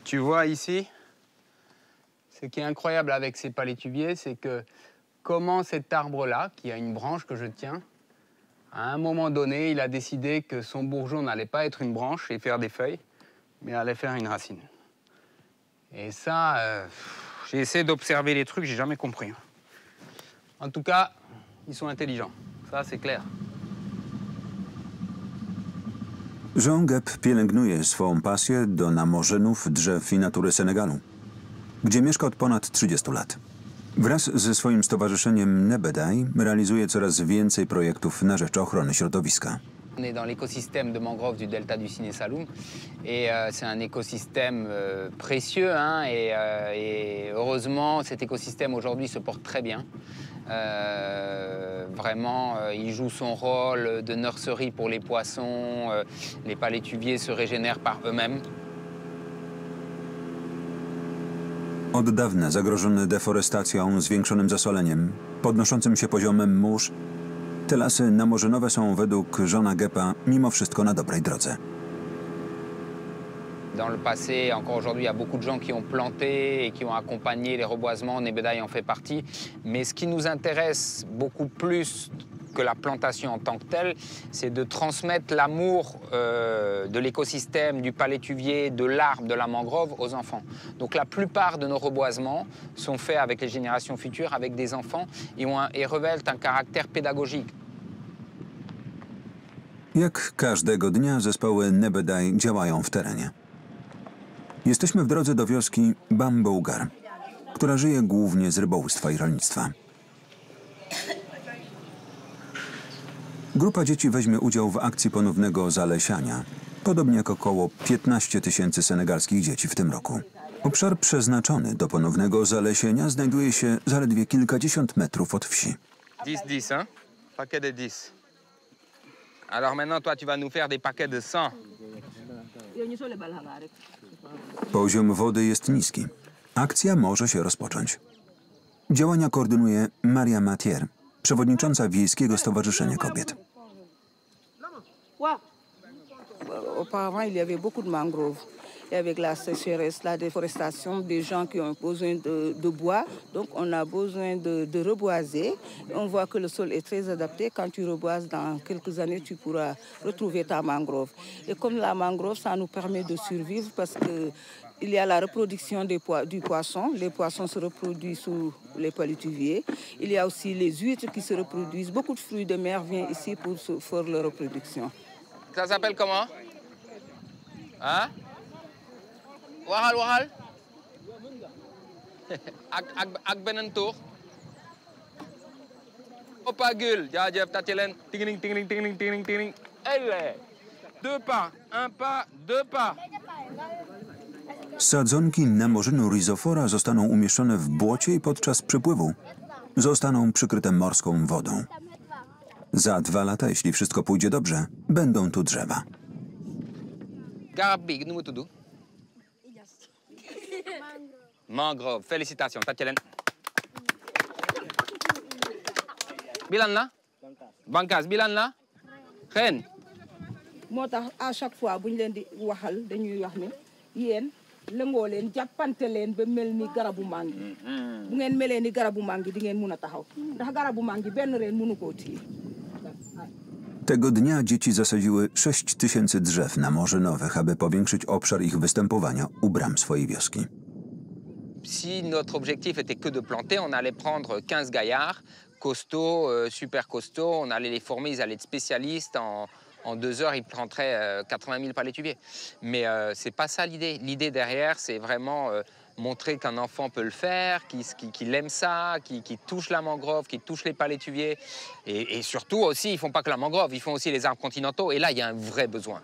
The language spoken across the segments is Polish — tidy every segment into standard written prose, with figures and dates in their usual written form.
Tu vois ici, ce qui est incroyable avec ces palétuviers, c'est que comment cet arbre-là, qui a une branche que je tiens, à un moment donné, il a décidé que son bourgeon n'allait pas être une branche et faire des feuilles, mais allait faire une racine. Et ça, j'ai essayé d'observer les trucs, j'ai jamais compris. En tout cas, ils sont intelligents. Ça, c'est clair. Jean Gep pielęgnuje swą pasję do namorzynów, drzew i natury Senegalu, gdzie mieszka od ponad 30 lat. Wraz ze swoim stowarzyszeniem Nebedaj realizuje coraz więcej projektów na rzecz ochrony środowiska. On est dans l'écosystème de mangrove du delta du Siné Saloum et c'est un écosystème précieux hein, et heureusement cet écosystème aujourd'hui se porte très bien. Vraiment, il joue son rôle de nurserie pour les poissons, les palétuviers se régénèrent par eux-mêmes. Od dawna zagrożony deforestacją, zwiększonym zasoleniem, podnoszącym się poziomem mórz, te lasy namorzynowe są według Jeana Gepa mimo wszystko na dobrej drodze. Dans le passé, encore aujourd'hui, il y a beaucoup de gens qui ont planté et qui ont accompagné les reboisements. Nebedaj en fait partie. Mais ce qui nous intéresse beaucoup plus que la plantation en tant que telle, c'est de transmettre l'amour de l'écosystème, du palétuvier, de l'arbre, de la mangrove aux enfants. Donc la plupart de nos reboisements sont faits avec les générations futures, avec des enfants, et revêtent un caractère pédagogique. Jak każdego dnia zespoły Nebedaj działają w terenie. Jesteśmy w drodze do wioski Bambougar, która żyje głównie z rybołówstwa i rolnictwa. Grupa dzieci weźmie udział w akcji ponownego zalesiania, podobnie jak około 15 000 senegalskich dzieci w tym roku. Obszar przeznaczony do ponownego zalesienia znajduje się zaledwie kilkadziesiąt metrów od wsi. 10, hein? Paquet de 10. Alors maintenant, toi, tu vas nous faire des paquets de 100. Poziom wody jest niski. Akcja może się rozpocząć. Działania koordynuje Maria Mathier, przewodnicząca Wiejskiego Stowarzyszenia Kobiet. Auparavant, il y avait beaucoup de mangroves. Et avec la sécheresse, la déforestation, des gens qui ont besoin de bois. Donc, on a besoin de reboiser. On voit que le sol est très adapté. Quand tu reboises, dans quelques années, tu pourras retrouver ta mangrove. Et comme la mangrove, ça nous permet de survivre parce qu'il y a la reproduction du poisson. Les poissons se reproduisent sous les palétuviers. Il y a aussi les huîtres qui se reproduisent. Beaucoup de fruits de mer viennent ici pour faire leur reproduction. Ça s'appelle comment? Hein? Waxal waxal ak beneen tour opagule jaajëf tàcc leen tingling tingling tingling tingling tingling allez 2 pas 1 pas 2 pas. Sadzonki namorzynu Rhizofora zostaną umieszczone w błocie i podczas przypływu zostaną przykryte morską wodą. Za 2 lata, jeśli wszystko pójdzie dobrze, będą tu drzewa. Garab bi nu mu tudd? Mangrove, félicitations, Tatielen. Bilan la? Bankas, bilan la? Xen. moo tax à chaque fois bu ñu leen di waxal dañuy wax ne yéen lëngoo leen jàppante leen ba mel ni garabu mangi. Bu ngeen melee ni garabu mangi di ngeen mun a taxaw ndax garabu mangi benn reen mënu koo téye. Tego dnia dzieci zasadziły 6000 drzew namorzynowych, aby powiększyć obszar ich występowania u bram swojej wioski. Si notre objectif était que de planter, on allait prendre 15 gaillards, costauds, super costauds, on allait les former, ils allaient être spécialistes. En 2 heures, ils planteraient 80 000 palétuviers. Mais c'est pas ça l'idée. L'idée derrière, c'est vraiment montrer qu'un enfant peut le faire, qu'il aime ça, qu'il touche la mangrove, qu'il touche les palétuviers. Et surtout aussi, ils font pas que la mangrove, ils font aussi les arbres continentaux. Et là, il y a un vrai besoin.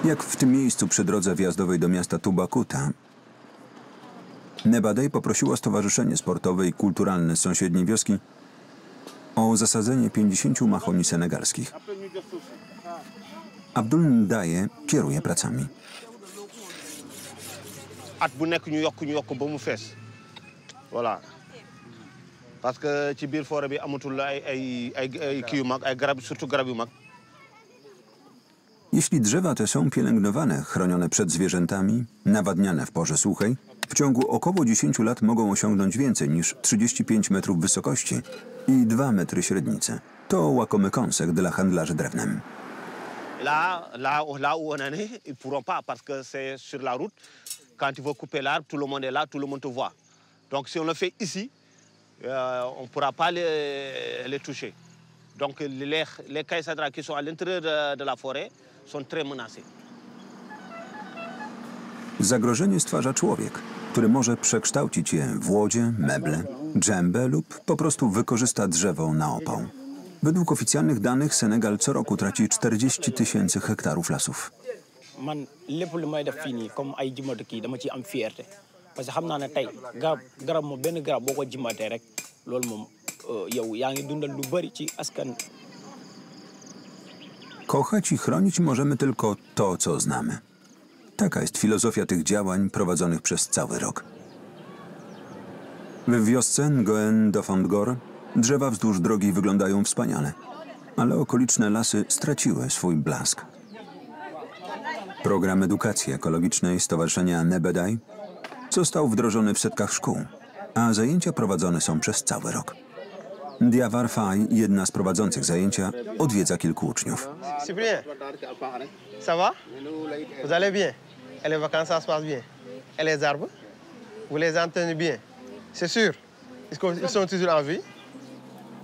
Jak w tym miejscu przy drodze wjazdowej do miasta Toubacouta, Nebadaj poprosiło Stowarzyszenie Sportowe i Kulturalne z sąsiedniej wioski o zasadzenie 50 mahoni senegalskich. Abdoul Ndaye kieruje pracami. At bu nekk ñu yokk ba mu fees voilà parce que ci biir forêt bi amatul ay kii yu mag ay garab surtout garab yu mag Jeśli drzewa te są pielęgnowane, chronione przed zwierzętami, nawadniane w porze suchej, w ciągu około 10 lat mogą osiągnąć więcej niż 35 metrów wysokości i 2 metry średnicy. To łakomy kąsek dla handlarzy drewnem. Là où on en est, ils ne pourront pas parce que c'est sur la route. Quand il faut couper l'arbre, tout le monde est là, tout le monde te voit. Donc si on le fait ici, on ne pourra pas les toucher. Donc les caïsadras qui sont à l'intérieur de la forêt sont très menacés. Zagrożenie stwarza człowiek, który może przekształcić je w łodzie, meble, dżembę lub po prostu wykorzysta drzewo na opał. Według oficjalnych danych Senegal co roku traci 40 000 hektarów lasów. Man lépp lu may def fii nii comme ay jimatu kii dama ci am fierté parce que xam naa ne tey garab moom benn garab boo ko jimatee rek loolu moom yow yaa ngi dundal lu bëri ci askan. Kochać i chronić możemy tylko to, co znamy. Taka jest filozofia tych działań prowadzonych przez cały rok. W wiosce Ngoen Dofandgor drzewa wzdłuż drogi wyglądają wspaniale, ale okoliczne lasy straciły swój blask. Program edukacji ekologicznej Stowarzyszenia Nebedaj został wdrożony w setkach szkół, a zajęcia prowadzone są przez cały rok. Diawar Fay, jedna z prowadzących zajęcia, odwiedza kilku uczniów. Cyprien, ça va? Vous allez bien? Et les vacances, ça se passe bien? Et les arbres? Vous les entendez bien? C'est sûr? Ils sont toujours en vie?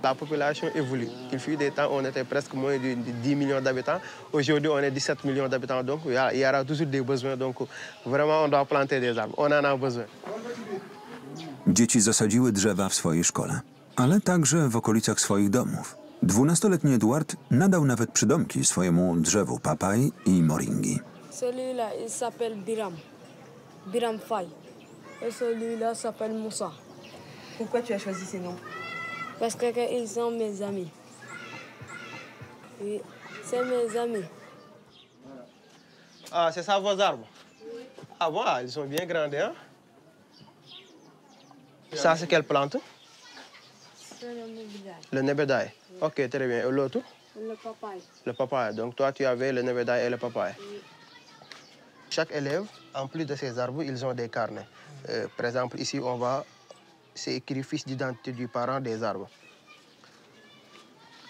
La population évolue. Il fut des temps où on était presque moins de 10 millions d'habitants. Aujourd'hui, on est 17 millions d'habitants. Donc, il y aura toujours des besoins. Donc, vraiment, on doit planter des arbres. On en a besoin. Dzieci zasadziły drzewa w swojej szkole, ale także w okolicach swoich domów. 12-letni Eduard nadał nawet przydomki swojemu drzewu papaj i moringi. Celui-là, il s'appelle Biram. Biram Fay. Et celui-là s'appelle Moussa. Pourquoi tu as choisi ces noms? Parce qu'ils sont mes amis. Oui, c'est mes amis. Ah, c'est ça vos arbres? Ah bon, ils sont bien grandis, hein? Ça, c'est quelle plante? C'est le Nebedai. Le nebedaï. Ok, très bien. Et l'autre? Le papaye. Le papaye. Donc, toi, tu avais le nebedaï et le papaye. Oui. Chaque élève, en plus de ces arbres, ils ont des carnets. Par exemple, ici, on va... C'est écrit fiche d'identité du parent des arbres.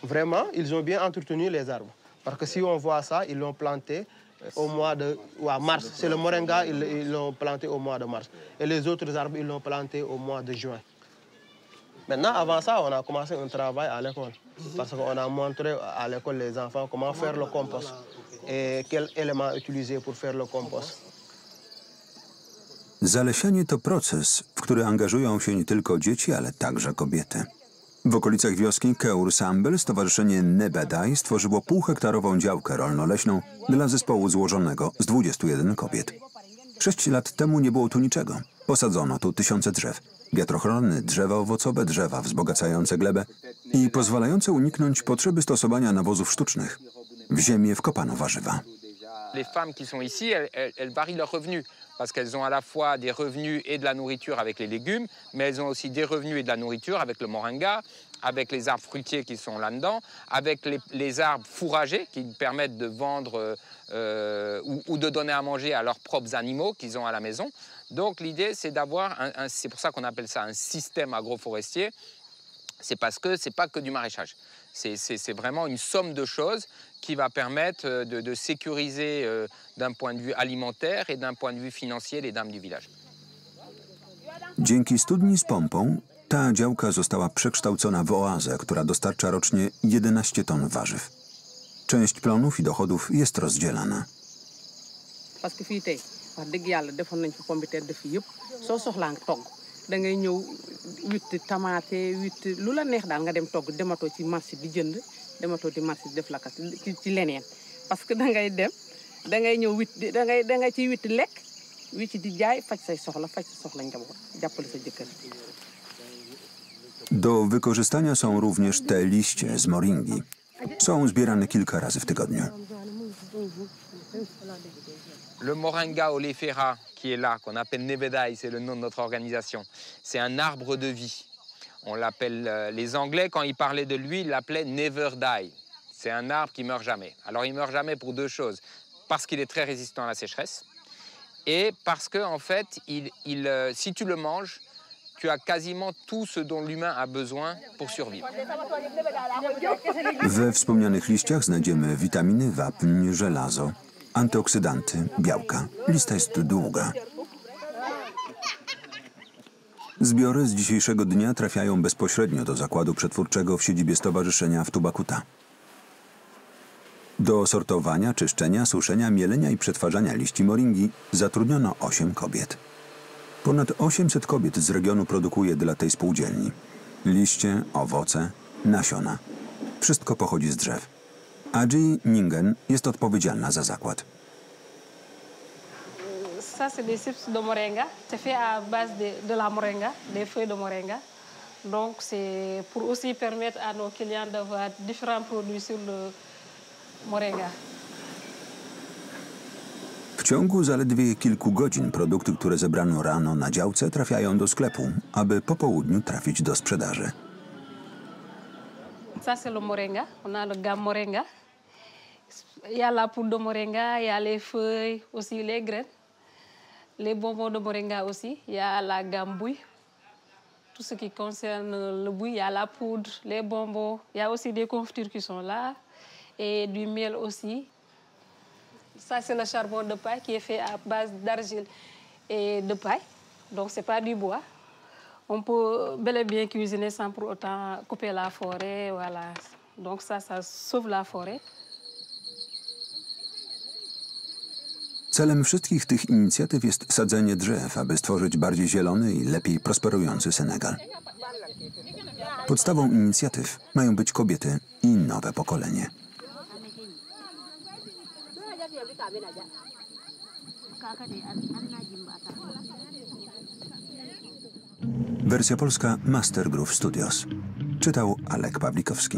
Vraiment, ils ont bien entretenu les arbres. Parce que si on voit ça, ils l'ont planté au mois de mars. C'est le moringa, ils l'ont planté au mois de mars. Et les autres arbres, ils l'ont planté au mois de juin. Maintenant, avant ça, on a commencé un travail à l'école. Parce qu'on a montré à l'école les enfants comment faire le compost et quels éléments utiliser pour faire le compost. Zalesianie to proces, w który angażują się nie tylko dzieci, ale także kobiety. W okolicach wioski Keur Sambel Stowarzyszenie Nebedaj stworzyło półhektarową działkę rolno-leśną dla zespołu złożonego z 21 kobiet. 6 lat temu nie było tu niczego. Posadzono tu tysiące drzew. Wiatrochronne, drzewa owocowe, drzewa wzbogacające glebę i pozwalające uniknąć potrzeby stosowania nawozów sztucznych. W ziemię wkopano warzywa. Les femmes qui sont ici, elles varient leurs revenus parce qu'elles ont à la fois des revenus et de la nourriture avec les légumes, mais elles ont aussi des revenus et de la nourriture avec le moringa, avec les arbres fruitiers qui sont là-dedans, avec les arbres fourragers qui permettent de vendre ou de donner à manger à leurs propres animaux qu'ils ont à la maison. Donc l'idée, c'est d'avoir, c'est pour ça qu'on appelle ça un système agroforestier, c'est parce que ce n'est pas que du maraîchage. C'est vraiment une somme de choses qui va permettre de sécuriser d'un point de vue alimentaire et d'un point de vue financier les dames du village. Dzięki studni z pompą ta działka została przekształcona w oazę, która dostarcza rocznie 11 ton warzyw. Część plonów i dochodów jest rozdzielana. Parce que fii tey wax dëgg yàlla defoon nañ fi pomme de terre def fi yëpp soo soxlaa nga togg da ngay ñëw witti tamaate witti lu la neex daal nga dem togg dematoo ci marché di jënd dematoo ci marché di def lakas ci leneen parce que da ngay dem da ngay ñëw witti da ngay ciy witti lekk witti di jaay faj sa soxla njaboot jàppale sa jëkkër. Do wykorzystania są również te liście z moringi. Są zbierane kilka razy w tygodniu. Le moringa oleifera qui est là, qu'on appelle Nebedai, c'est le nom de notre organisation, c'est un arbre de vie. On l'appelle, les Anglais, quand ils parlaient de lui, ils l'appelaient Never Die. C'est un arbre qui meurt jamais. Alors il meurt jamais pour deux choses. Parce qu'il est très résistant à la sécheresse et parce que en fait, si tu le manges, tu as quasiment tout ce dont l'humain a besoin pour survivre. We wspomnianych liściach znajdziemy witaminy, wapń, żelazo, antyoksydanty, białka. Lista jest długa. Zbiory z dzisiejszego dnia trafiają bezpośrednio do zakładu przetwórczego w siedzibie stowarzyszenia w Tubacuta. Do sortowania, czyszczenia, suszenia, mielenia i przetwarzania liści moringi zatrudniono 8 kobiet. Ponad 800 kobiet z regionu produkuje dla tej spółdzielni. Liście, owoce, nasiona. Wszystko pochodzi z drzew. Adji Ningen jest odpowiedzialna za zakład. Ça, c'est des chips de moringa. C'est fait à base de la moringa, des feuilles de moringa. Donc, c'est pour aussi permettre à nos clients d'avoir différents produits sur le moringa. W ciągu zaledwie kilku godzin produkty, które zebrano rano na działce, trafiają do sklepu, aby po południu trafić do sprzedaży. Ça, c'est le moringa. On a le gamme moringa. Il y a la poudre de moringa, il y a les feuilles, aussi les graines. Les bonbons de moringa aussi. Il y a la gamme bouille. Tout ce qui concerne le bouille, il y a la poudre, les bonbons. Il y a aussi des confitures qui sont là. Et du miel aussi. Ça, c'est le charbon de paille qui est fait à base d'argile et de paille. Donc, ce n'est pas du bois. On peut bel et bien cuisiner sans pour autant couper la forêt. Voilà. Donc, ça sauve la forêt. Celem wszystkich tych inicjatyw jest sadzenie drzew, aby stworzyć bardziej zielony i lepiej prosperujący Senegal. Podstawą inicjatyw mają być kobiety i nowe pokolenie. Wersja polska Master Groove Studios. Czytał Alek Pawlikowski.